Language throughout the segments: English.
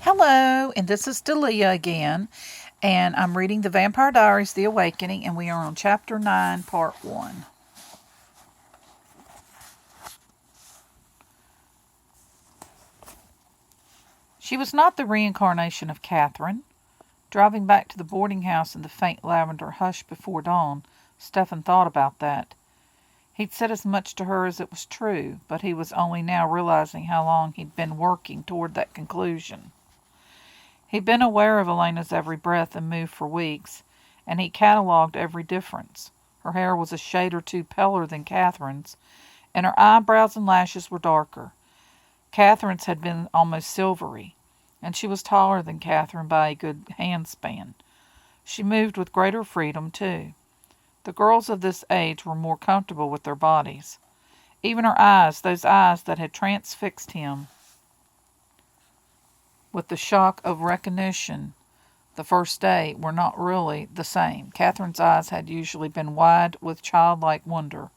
Hello, and this is Delia again, and I'm reading The Vampire Diaries, The Awakening, and we are on Chapter 9, Part 1. She was not the reincarnation of Catherine. Driving back to the boarding house in the faint lavender hush before dawn, Stephen thought about that. He'd said as much to her as it was true, but he was only now realizing how long he'd been working toward that conclusion. He'd been aware of Elena's every breath and move for weeks, and he catalogued every difference. Her hair was a shade or two paler than Catherine's, and her eyebrows and lashes were darker. Catherine's had been almost silvery, and she was taller than Catherine by a good handspan. She moved with greater freedom, too. The girls of this age were more comfortable with their bodies. Even her eyes, those eyes that had transfixed him with the shock of recognition the first day, were not really the same. Catherine's eyes had usually been wide with childlike wonder,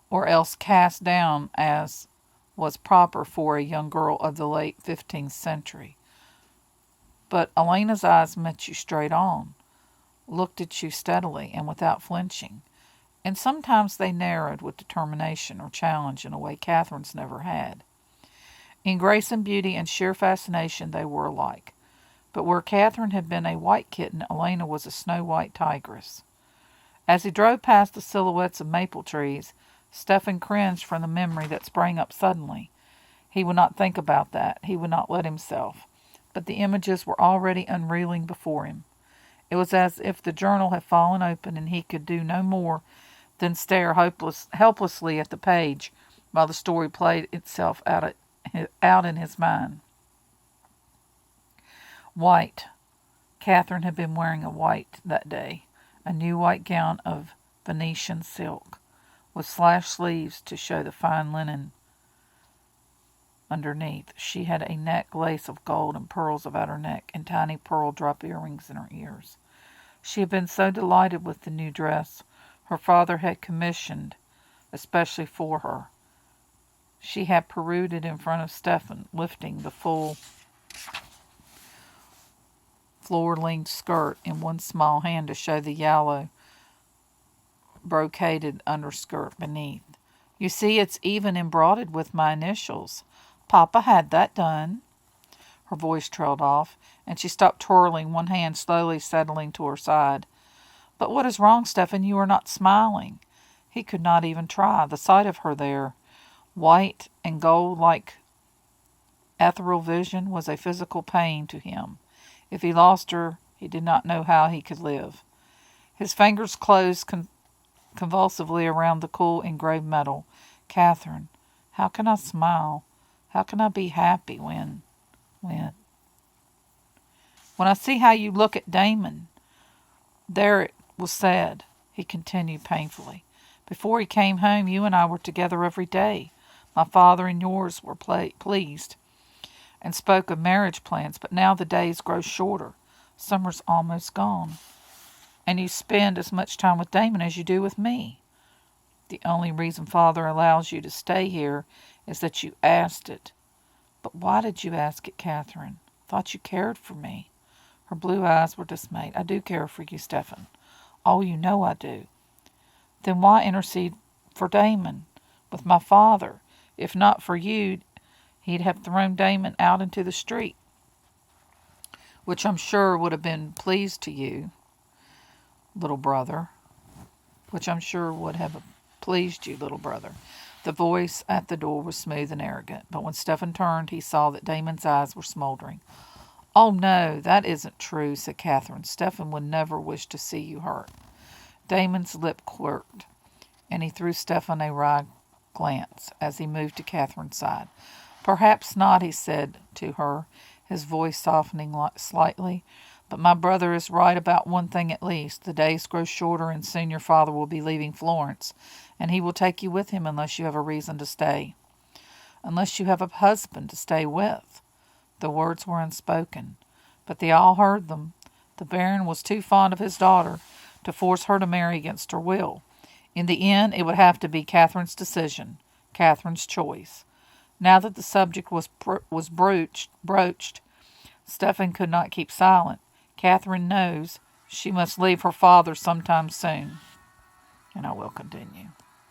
or else cast down as was proper for a young girl of the late 15th century. But Elena's eyes met you straight on, looked at you steadily and without flinching, and sometimes they narrowed with determination or challenge in a way Catherine's never had. In grace and beauty and sheer fascination they were alike, but where Catherine had been a white kitten, Elena was a snow-white tigress. As he drove past the silhouettes of maple trees, Stephen cringed from the memory that sprang up suddenly. He would not think about that. He would not let himself. But the images were already unreeling before him. It was as if the journal had fallen open and he could do no more than stare helplessly at the page while the story played itself out in his mind. White. Catherine had been wearing a white that day, a new white gown of Venetian silk, with slashed sleeves to show the fine linen underneath. She had a necklace of gold and pearls about her neck, and tiny pearl drop earrings in her ears. She had been so delighted with the new dress her father had commissioned especially for her. She had pirouetted in front of Stephen, lifting the full floor-length skirt in one small hand to show the yellow brocaded underskirt beneath. You see, it's even embroidered with my initials. Papa had that done. Her voice trailed off, and she stopped twirling, one hand slowly settling to her side. But what is wrong, Stephen? You are not smiling. He could not even try. The sight of her there, white and gold like ethereal vision, was a physical pain to him. If he lost her, he did not know how he could live. His fingers closed convulsively around the cool engraved metal. Catherine, how can I smile? How can I be happy when I see how you look at Damon? There it was said, he continued painfully. Before he came home, you and I were together every day. My father and yours were pleased and spoke of marriage plans, but now the days grow shorter. Summer's almost gone, and you spend as much time with Damon as you do with me. The only reason Father allows you to stay here is that you asked it. But why did you ask it, Catherine? Thought you cared for me. Her blue eyes were dismayed. I do care for you, Stephen. Oh, you know I do. Then why intercede for Damon with my father? If not for you, he'd have thrown Damon out into the street, which I'm sure would have been pleased to you, little brother. Which I'm sure would have pleased you, little brother. The voice at the door was smooth and arrogant, but when Stephen turned, he saw that Damon's eyes were smoldering. Oh, no, that isn't true, said Catherine. Stephen would never wish to see you hurt. Damon's lip quirked, and he threw Stephen a wry glance as he moved to Catherine's side. Perhaps not, he said to her, his voice softening slightly. But my brother is right about one thing at least. The days grow shorter, and soon your father will be leaving Florence, and he will take you with him unless you have a reason to stay. Unless you have a husband to stay with. The words were unspoken, but they all heard them. The Baron was too fond of his daughter to force her to marry against her will. In the end, it would have to be Catherine's decision, Catherine's choice. Now that the subject was broached, Stephen could not keep silent. Catherine knows she must leave her father sometime soon. And I will continue.